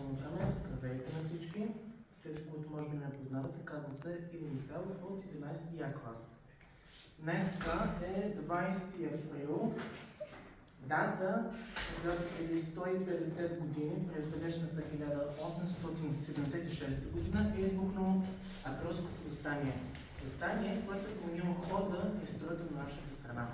чудесно време. Здравейте на всички. С тези, които може би не познавате, казвам се Иво Михайлов от 11 Я клас. Днеска е 20 април, дата, когато преди 150 години, през далечната 1876 година, е избухнало априлското въстание. Въстание, което е променило хода и историята на нашата страна.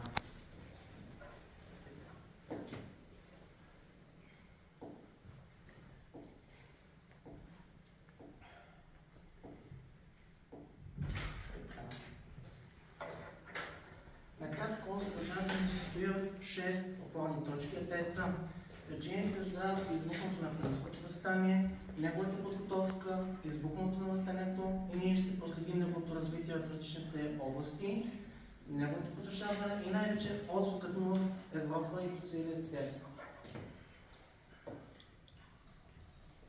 Накратко, съдържанието се състои от 6 опорни точки. Те са причините за избухването на априлското въстание, неговата подготовка, избухването на въстанието и ние ще проследим неговото развитие в различните области, неговото потушаване и най-вече отзвукът му в Европа и по целия свят.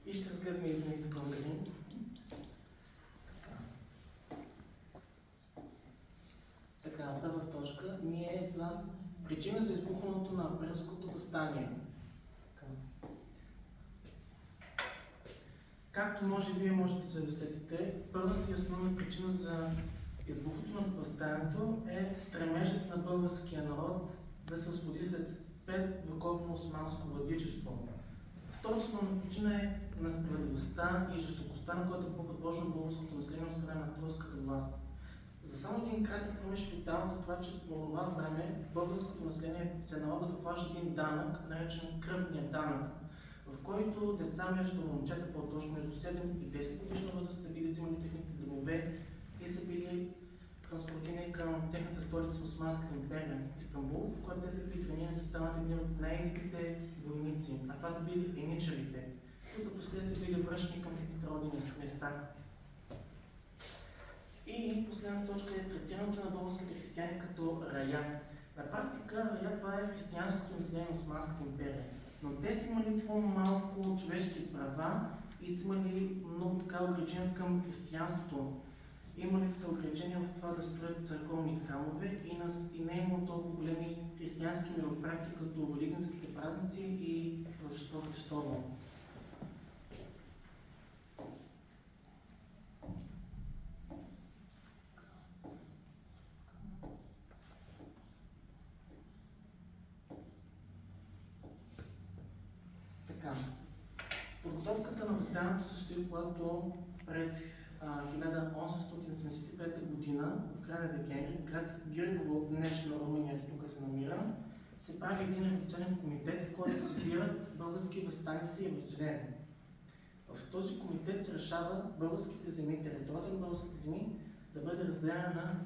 И ще разгледаме измените българи. Така, първа точка ни е за причина за избухването на априлското въстание. Както може вие можете да се досетите, първата и основна причина за избухването на въстанието е стремежът на българския народ да се освободи след 5-вековно османско владичество. Втората основна причина е на справедливостта и жестокостта, на която е подложено българското население от страна на турската власт. За само един кратък промиш ви давам за това, че по това време българското население се налага да плаща един данък, наречен кръвния данък, в който деца между момчета, по-точно между 7 и 10 годишна възраст, са били взимани техните домове и са били транспортирани към техната столица Османската империя, Истанбул, в която те са били тренирани да станат едни от най-елитните войници, а това са били еничарите, които последствие били връщани към техните родни места. И последната точка е третирането на българските християни като рая. На практика рая това е християнското население на Османската империя, но те са имали по-малко човешки права и са имали много така ограничения към християнството. Имали са ограничения в това да строят църковни храмове и не е имало толкова големи християнски мероприятия като великденските празници и Рождество Христово. Подготовката на въстанието се състои, когато през 1875 година, в края на декември, град Гюргево, днешна Румъния, тук се намира, се прави един революционен комитет, в който се събират български въстаници и революционери. В този комитет се решава българските земи, територията на българските земи да бъде разделена на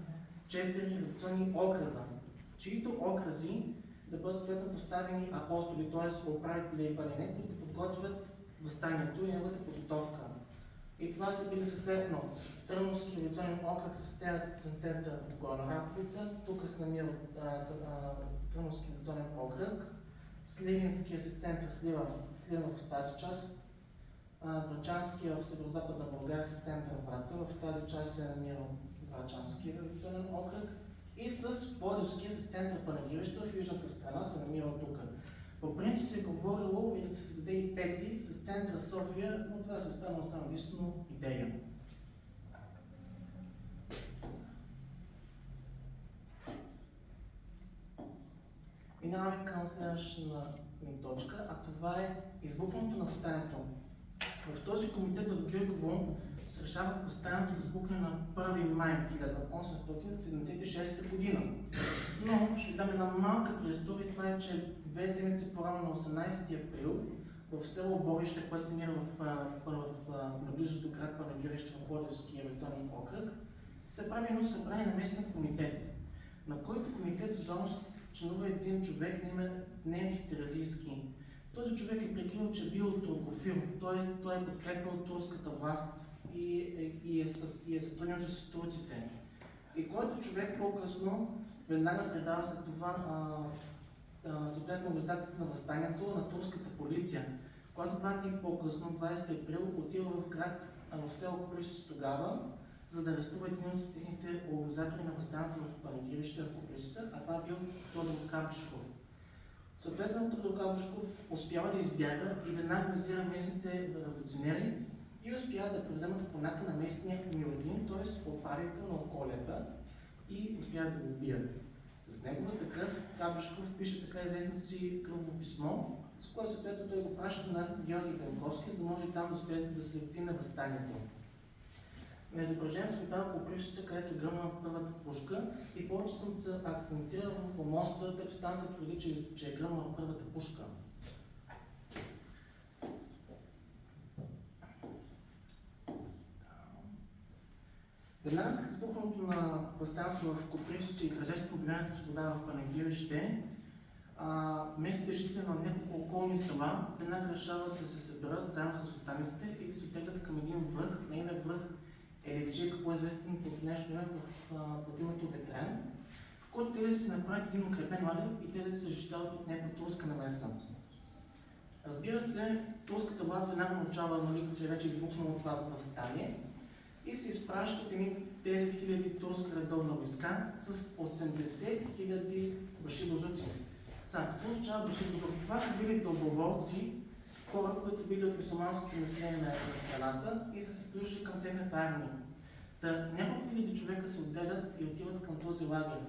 4 революционни окръза, чието окръзи да бъдат съответно поставени апостоли, т.е. управители и палене, които да подготвят въстанието и неговата подготовка. И това са били съответно Търновски революционен окръг с център Горна Раковица, тук се намира Търновски революционен окръг, Сливенския с център Сливен в тази част, Врачанския в северо-западна България с център Враца, в тази част се намира Врачанския революционен окръг и с Пловдивския с център Панагюрище в южната страна се намира тук. По принцип се е говорило и да се създаде и пети с центъра София, но това се останало само единствено идея. Минаваме към следващата точка, а това е избухването на въстанието. В този комитет в Гюргево се решава въстанието да избухне на 1 май 1876 година. Но ще ви дам една малка предистория. Това е, че 2 седмици по-рано на 18 април в село Борище, което се намира наблизо до град Панагюрище в Пловдивския революционен окръг, се прави едно събрание на местен комитет, на който комитет за жалост членува един човек на име Ненчо Терезийски. Този човек е прикрил, че е бил туркофил, т.е. той е подкрепил турската власт и е сътрудничил с турците. И който човек по-късно веднага предава след това съответно организацията на въстанието на турската полиция, която 2 дни по-късно, 20 април, отива в град, в село Копривщица тогава, за да арестува един от техните организатори на въстанието в Панагюрище в Копривщица, а това бил Тодор Капшков. Съответно, Тодор Габушков успява да избяга и веднага визира местните революционери и успява да превземат конака на местния Миладин, т.е. управител на околията, и успява да го убият. С неговата кръв Габушков пише така известното си кръвно писмо, с което съответно той го праща на Георги Бенковски, за да може там да успее да се активне възстанието. На изображението сме дал по прищица, където гръмна първата пушка, и повече съм се акцентирал по моста, тъй като там се твърди, че е гръмна първата пушка. Веднага след избухването на възстанието в Копривщица и тържеството обявената свобода в Панагюрище, местните жители на няколко околни села веднага решават да се съберат заедно с останиците и да се оттеглят към един връх. Нейният връх е Левчейка, по-известен под днешно време под името Ветрен, в който те да се направят един укрепен лагер и те да се защитават от някаква турска намеса. Разбира се, турската власт веднага научава, че вече е избухнало това възстание и се изпращат едни 10 000 турска редовна войска с 80 000 башибозуци. Какво означава башибозуци? Това са били дълбоволци, хора, които са били от мюсюлманското население на страната и са се включили към техната армия. Няколко хиляди човека се отделят и отиват към този лагер.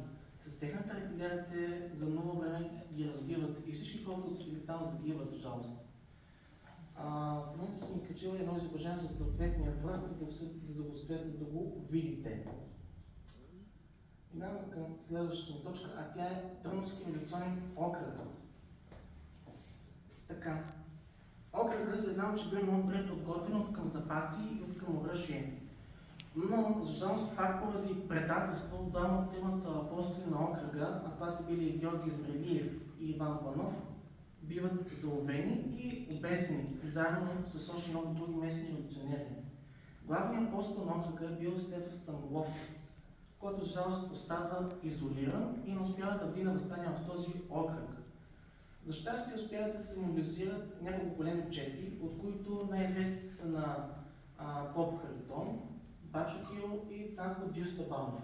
С техната артилерия те за много време ги разбиват и всички хора, които са били там, загиват, за жалост. В момента съм качил едно изображение за съответния враг, за да го успеете да го видите. Минаваме към следващата точка, а тя е Търновски революционен окръг. Така. Окръгът се знам, че бил много добре подготвен от към запаси и от към оръжие. Но, за жалост, пак поради предателство, двама от тримата апостоли на окръга, а това са били Георги Измрелиев и Иван Панов, биват заловени и обесени, заедно с още много други местни революционери. Главният апостол на окръга е бил Стефан Станголов, който, за жалост, остава изолиран и не успява да вдигне възстание в този окръг. За щастие успяват да се мобилизират няколко големи чети, от които най-известните са на Поп Харитон, Бачо Киро и Цанко Дюстабанов.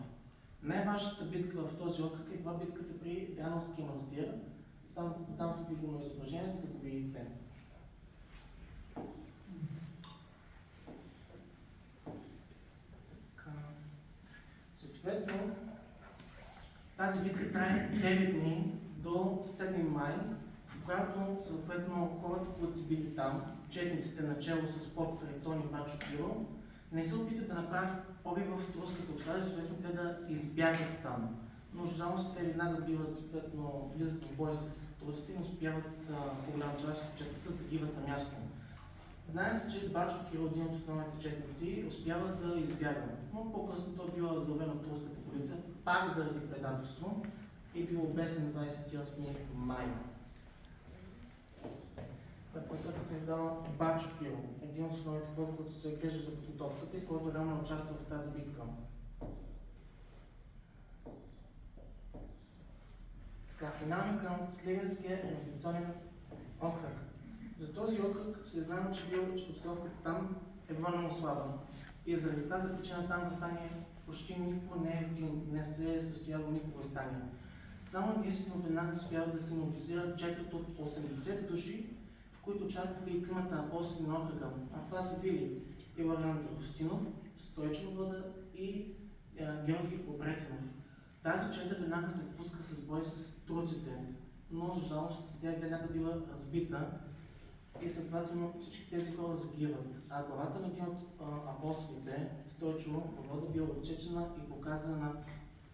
Най-важната битка в този окръг е това битката при Дряновския манастир. Там са ви го на изображение, за да го видите. Съответно, тази битка трае 9 дни до 7 май, когато съответно хората, които са били там, четниците начело с Поп Харитон и Бачо Киро, не се опитат да направят побег в турската обсада, съответно те да избягат там. Но жалост те веднага биват, съответно влизат в бой с турците и успяват по голяма част от четата загиват на място. Знае се, че Бачо Киро, един от основните четници, успява да избяга, но по-късно той бива заловен от турската полиция, пак заради предателство, и бил обесен 28 май. Репортът се е дал Бачо Киро, един от основните хора, които се грижат за подготовката и който реално участва в тази битка. Минаваме към Сливенския революционен окръг. За този окръг се знае, че подготовката там е военно слаба. И заради тази причина там възстание почти никога не се е състояло никакво възстание. Само единствено веднага успява да се мобилизират четото от 80 души, в които участвали и тримата апостоли на окръга. А това са били Иларион Драгостинов, Стойчо Влада и Георги Обретинов. Тази чета веднага се впуска с бой с турците, но за жалост тя веднага бива разбита и следователно всички тези хора загиват. А главата на един от апостолите, Стойчо Влада, била отчечена и показана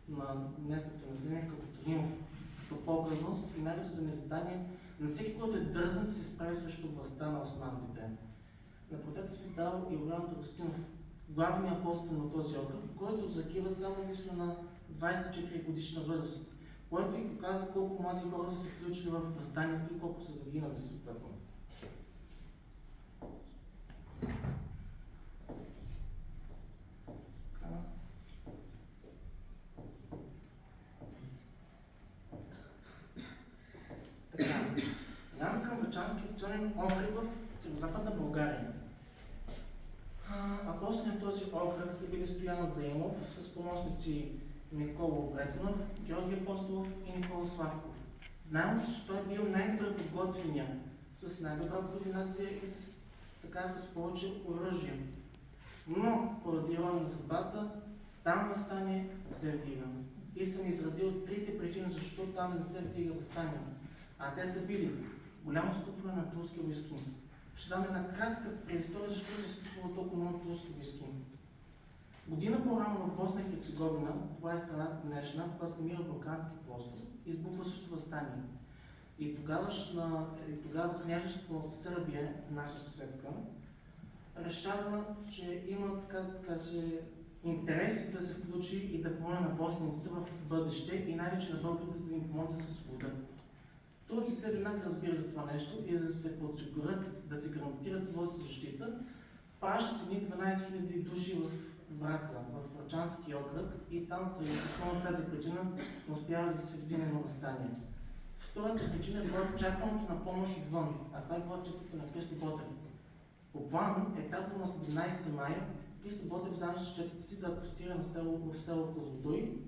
на местното население като триумф, като погребност и най-вече за незадание на всеки, който е дързан да се справи срещу властта на османците. На протета се дал Иларион Драгостинов, главният апостол на този окръг, който загива само единствено на 24 годишна възраст, което и показва колко млади хора са се включили в възстанието и колко са загинали съответно. Минаваме към Врачански революционен окръг в Северозападна България. Апостоли на този окръг са били Стоян Заимов с помощници Никола Обретинов, Георги Апостолов и Никола Славков. Най-лошо, че той е бил най-добре подготвения, с най-добра координация и с повече оръжие. Но, поради ирония на съдбата, там въстание не се вдига. И съм изразил трите причини, защо там не се вдига въстание. А те са били голямо ступване на турски войски. Ще дам една кратка предистория, защо се ступвало толкова много турски войски. Година по-рано в Босна и Херцеговина, това е страната днешна, която се намира в Балкански полуостров, избухва също въстание. И тогава княжество Сърбия, наша съседка, решава, че има интереси да се включи и да помогне на босниците в бъдеще и най-вече на българите, за да им помогне да се освободят. Турците веднага разбират за това нещо и за да се подсигурят, да се гарантират своята защита, пращат едни 12 000 души в Враца, в Врачански окръг и там заради основна тази причина не успява да се вдигне на въстание. Втората причина е била чакането на помощ отвън, а това е била четата на Христо Ботев. По план е датата на 17 май Христо Ботев взема с четата си да апостира в село Козлодуй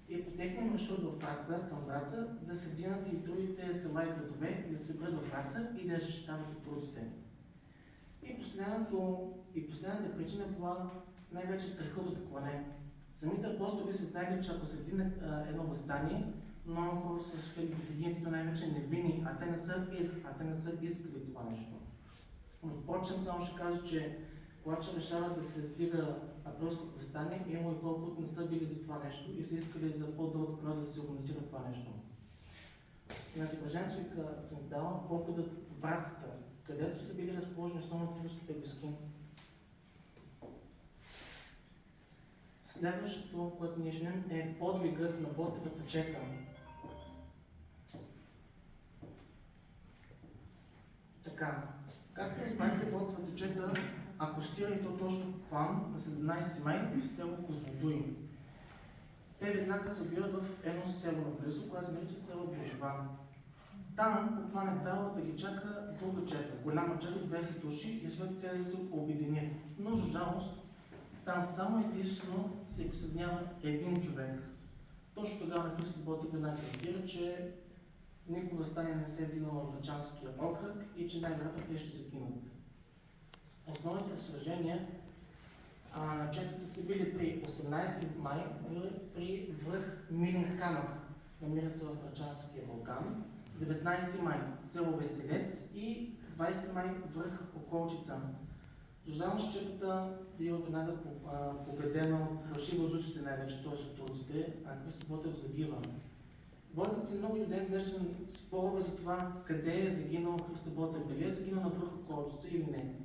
и по техния маршрут в Враца, към Враца, да се вдигнат и другите села и градове, да се съберат в Враца и да я защитават от турците. И последната причина била най-вече страхът от клане. Самите апостоли са знаели, че ако се вдигне едно въстание, много хора са успели да загинете най-вече невинни, а те не са искали това нещо. Но впрочем, само ще кажа, че когато решават да се вдига апостолското въстание, има и хора, които не са били за това нещо и са искали за по-дълъг период да се организира това нещо. На изображението съм дала покъдът в Врацата, където са били разположени основно турските войски. Следващото, което ние ще видим, е подвигът на Ботевата чета. Така, както разбрахте, Ботевата чета апостира и то точно план на 17 май в село Козлодуй. Те веднага се обират в едно село наблизо, което се нарича село Боживан. Там по план е дала да ги чака друга чета, голяма чета, 20 души и след те да се обединят. Но за жалост, там само единствено се присъединява един човек. Точно тогава на Христо Ботев веднага разбира, че никога въстание не се е вдигнало в Врачанския окръг и че най-вероятно те ще загинат. Основните сражения на четата са били при 18 май при връх Милин камък, намира се в Врачанския вулкан, 19 май село Веселец и 20 май връх Околчица. Жално четата била веднага победена от фалшивозуците най-вече, т.е. от турците, а Христо Ботев загива. Водят се много и ден днешен спорове за това къде е загинал Христо Ботев, дали е загинал на връх Околчица или не.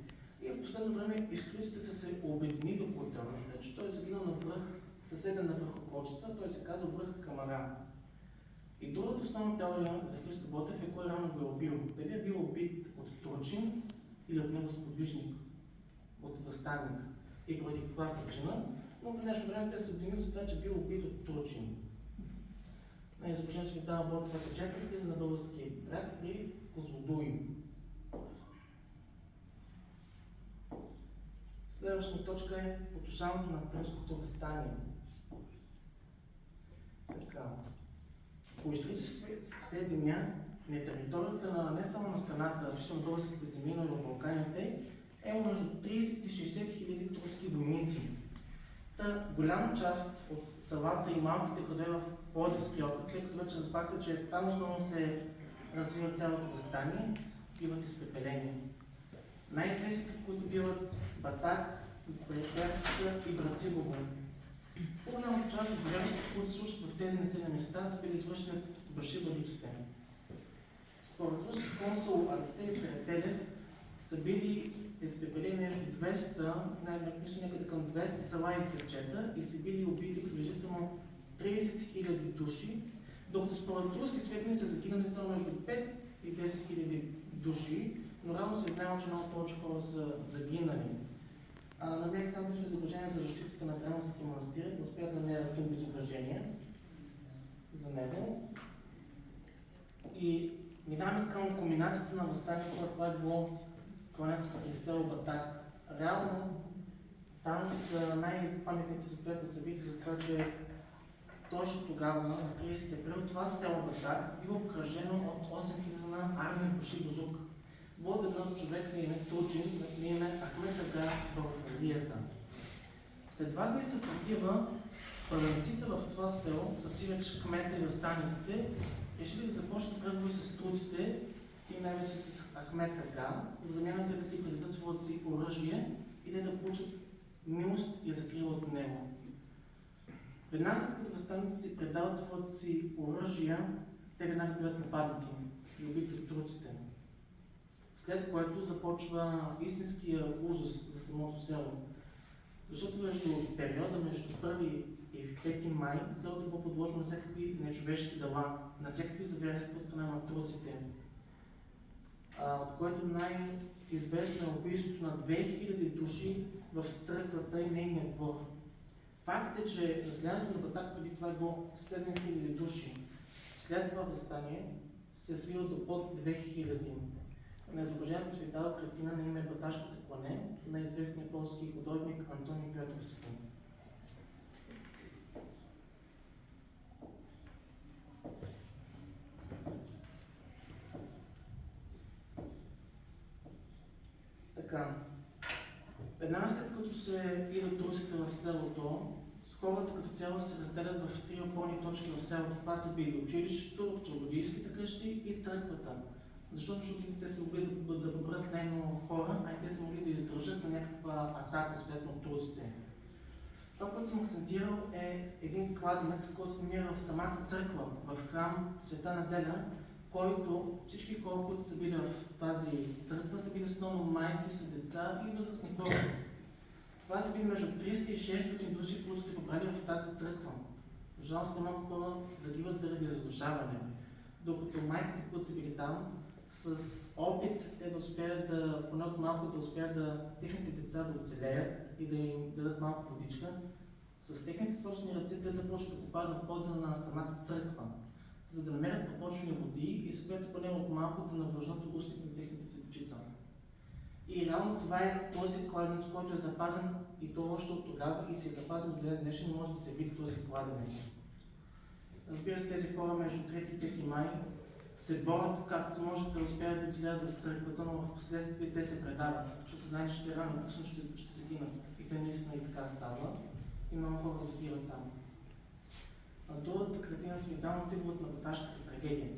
И в последно време историците са се обединили около теорията, че той е загинал на връх, съседен на връх Околчица, той се казва връх Камара. И другата основна теория за Христо Ботев е кой рано го е убил. Дали е бил убит от турчин или от него сподвижник, от възстанник и поради каква причина, но в днешно време те се обвинят за това, че бил убит от турчин. На изображение се дава Ботевата чета, слиза на българския бряг при Козлодуй. Следващата точка е потушаването на Кръмското въстание. Така. По исторически сведения, на територията на не само на страната, а на българските земи, но и в Балканите, е между 30 и 60 хиляди турски войници. Голяма част от селата и малките градове в Пловдивския окръг, тъй като вече разбрахте, че там основно се развива цялото въстание, биват изпепелени. Най-известните, които биват Батак, Препятствия и Брацигово. По-голямата част от зрелищата, които се случват в тези населени места, са били извършени от башибазуците. Според руски консул Алексей Церетелев са били изпепелени между 200, най-вероятно някъде към 200 села и градчета и са били убити приблизително 30 000 души, докато според руски сведения са загинали само между 5 и 10 000 души, но равно се знае, че много повече хора са загинали. Намерих само точно изображение за защитата на Драмовския манастир, не успях да намеря друго изображение за него. И минаваме към кулминацията на въстанието, това е било клането при село Батак. Реално там са най-паметните съответно събития за това, че точно тогава, на 30 април, това село Батак било обкръжено от 8000 армия Башибозук, водена от човек на име Турчин, на име Ахмед Ага Балкарията. След 2 дни съпротива, първенците в това село, с сиреч кмета и възстаниците, решили да започнат преговори с турците и най-вече с Ахмед Ага, в замяна да си предадат своето си оръжие и те да получат милост и закрила от него. Веднага след като възстаниците си предават своето си оръжие, те веднага биват нападнати и убити от турците. След което започва истинския ужас за самото село. Защото между периода между 1 и 5 май селото било подложено на всякакви нечовешки дела, на всякакви зверства от страна на турците, от което най-известно е убийството на 2000 души в църквата и нейния двор. Факт е, че заседанието на Батак преди това е било 7000 души. След това възстание се свива до под 2000. На изображението се видава картина на име Баташкото клане на известния полски художник Антоний Петровски. Така. Веднага след като се идат турците в селото, хората като цяло се разделят в 3 опорни точки в селото. Това са били училището, чалбоджийските къщи и църквата. Защото те са могли да поберат най-много хора, а и те са могли да издържат на някаква атака съответно от турците. Това, което съм акцентирал, е един кладенец, който се намира в самата църква, в храм Света Неделя, който всички хора, които са били в тази църква, са били основно майки, са деца и възрастни хора. Това са били между 300 и 600 души, които са побрали в тази църква. Жалостно много хора загиват заради задушаване. Докато майките, които са били там, с опит те да успеят да, поне от малко да успеят техните деца да оцелеят и да им дадат малко водичка, с техните собствени ръце те започват да копаят в пода на самата църква, за да намерят подпочвени води и съответно поне от малко да навържат устните на техните си дечица. И реално това е този кладенец, който е запазен и то още от тогава и се е запазен до ден днешен, може да се види този кладенец. Разбира се, тези хора между 3 и 5 май се борят както се може да успеят да оцелят в църквата, но в последствие те се предават, защото се знае, че рано късно ще се гинат. И те наистина и така става. И много хора загиват там. На другата картина се видава символът на Баташката трагедия.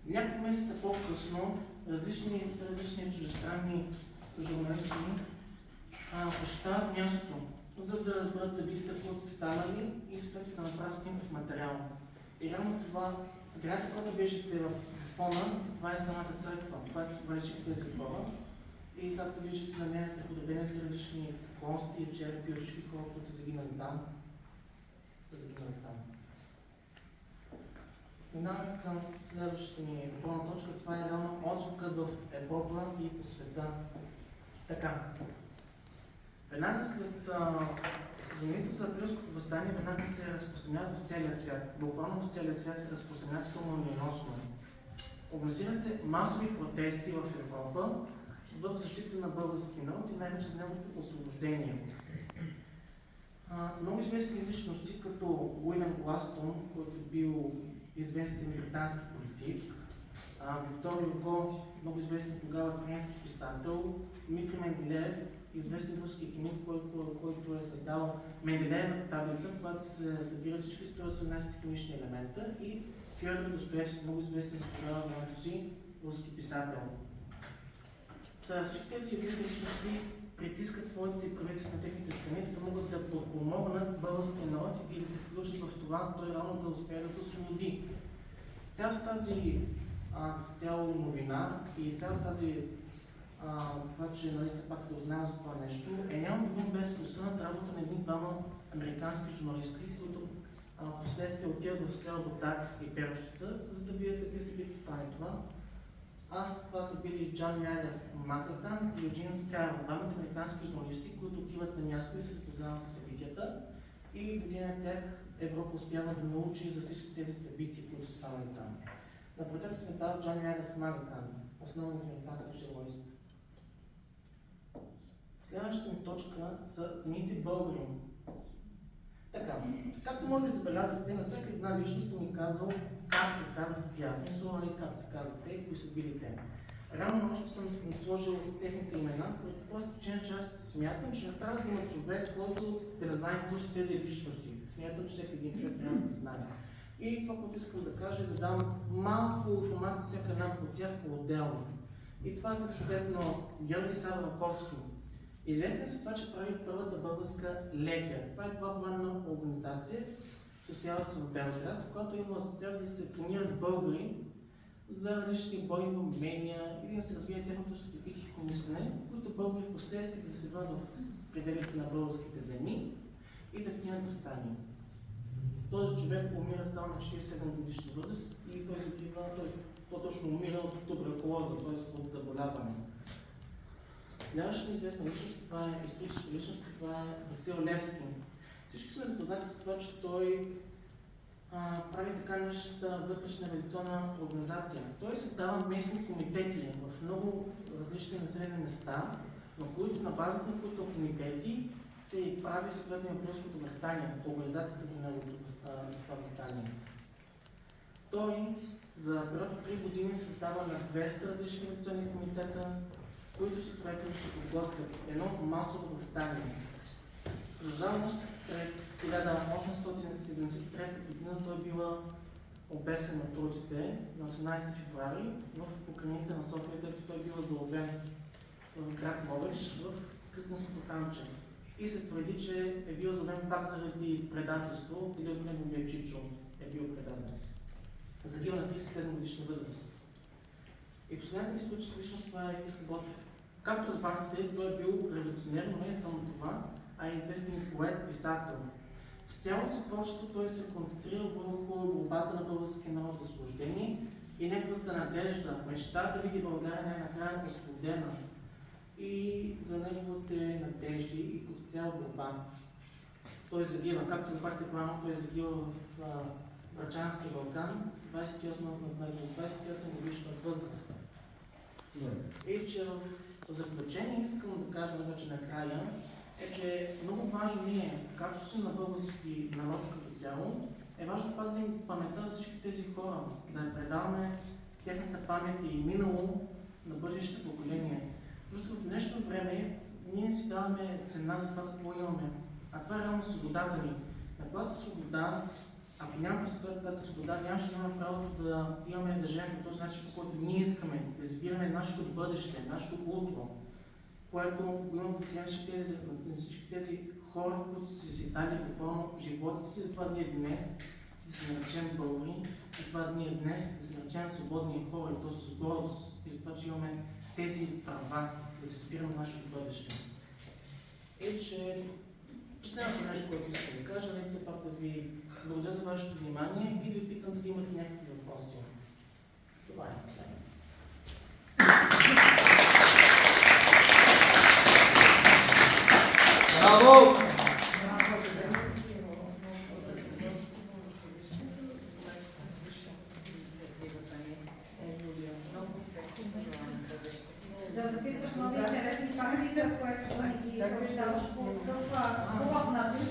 Няколко месеца по-късно различни чуждестранни журналисти посещават мястото, за да разберат събитията, които са станали и след да направят снимков материал. И реално това, сградата, която виждате в фона, това е самата църква, в която се събрали тези хора. И както виждате, на нея са подредени с различни консти, черепи от всички хора, които са загинали там. Минаваме към следващата ни пълна точка. Това е реално отзвукът в Европа и по света. Така. Веднага след знамените за априлското въстание, веднага се разпространяват в целия свят. Буквално в целия свят се разпространяват молниеносно. Организират се масови протести в Европа в защита на български народ и най-вече за неговото освобождение. Много известни личности, като Уилям Гластон, който е бил известен британски политик, Виктор Юго, много известен тогава френски писател, Дмитрий Менделеев, известен руски химик, който е създал Менделеевата таблица, в която се събират всички 118 химични елемента, и Фьодор Достоевски, много известен за тогава времето си руски писател. Всички тези известни личности притискат своите си правителства на техните страни, за да могат да подпомогнат българския народ и да се включат в това, той рано да успее да се освободи. Цялата тази цяло новина и цялата тази това, че все пак се узнава за това нещо, няма да бъде без усъдната работа на един-двама американски журналисти, които последствие отиват в село Батак и Перущица, за да видят какви събития стане това. Това са били Джон Ягас Макъртан и Юджин Скарл, двамата американски журналисти, които отиват на място и се запознават с събитията. И година тях Европа успява да научи за всички тези събития, които са станали там. Напротив се дава Джон Ягас Макъртан, основният американски журналист. Следващата ми точка са знамените българи. Така, както може да забелязвате, на всяка една личност съм ми казал как се казва тя. Смисъл, нали, как се казва те, кои са били те. Рано още съм ми сложил техните имена, поради просто причина, че аз смятам, че не трябва да има човек, който да не знае кои са тези личности. Смятам, че всеки един човек трябва да знае. И това, което искам да кажа, е да дам малко информация за всяка една от тях по-отделно. И това са съответно Георги Сава-Раковски. Известен се това, че прави първата българска легия. Това е военна организация, състоява се в Белград, в която има за цел да се планират българи за различни бойни умения и да се развие тяхното стратегическо мислене, които българи в последствие да се върнат в пределите на българските земи и да стигнат възстание. Този човек умира само на 47 годишна възраст и той загива, той по-точно умира от туберкулоза, т.е. от заболяване. Следващата известна личност, това е историческа личност, това е Васил Левски. Всички сме запознати с това, че той прави така нашата вътрешна революционна организация. Той създава местни комитети в много различни населени места, на базата на които комитети се прави съответно Априлското въстание, организацията за това въстание. Той за период от 3 години създава на 200 различни революционни комитета, които съответно ще подготвят едно масово въстание. За жалост, през 1873 година той била обесен на турците на 18 февруари в покрайнините на София, тъй като той бил заловен в град Ловеч в Кръкненското камче. И се твърди, че е бил заловен пак заради предателство или от неговия чичо е бил предаден. Загива на 37 годишна възраст. И последната историческа личност това е Христо Ботев. Както разбрахте, той е бил революционер, но не е само това, а е известен поет, писател. В цялото си творчество той се концентрира върху борбата на българския народ за освобождение и неговата надежда, мечта да види България най-накрая освободена и за неговите надежди и като цяла борба. Той загива, както разбрахте по-рано, той загива в Врачанския Балкан, 28 годишна възраст. И че в заключение искам да кажа вече накрая, че много важно ние, в качеството на български народ като цяло, е важно да пазим паметта за всички тези хора, да я предаваме тяхната памет и минало на бъдещите поколения. Защото в днешно време ние си даваме цена за това какво имаме, а това е реално свободата ни. На която свобода, ако нямаме тази свобода, нямаше да имаме правото да имаме да живеем по този начин, по който ние искаме, да избираме нашето бъдеще, нашето утро, което го имам в всички тези хора, които са си дали буквално живота си, затова ние днес да се наречем българи, затова ние днес да се наречем свободни хора, и то с гордост, и за това, че имаме тези права да се спираме нашето бъдеще. И че последното нещо, което искам да кажа, нека все пак да ви благодаря за вашето внимание и да ви питам дали имате някакви въпроси. Това е. Браво! Да записваш много интересни факти, за което ги съобщаваш по такъв хубав начин.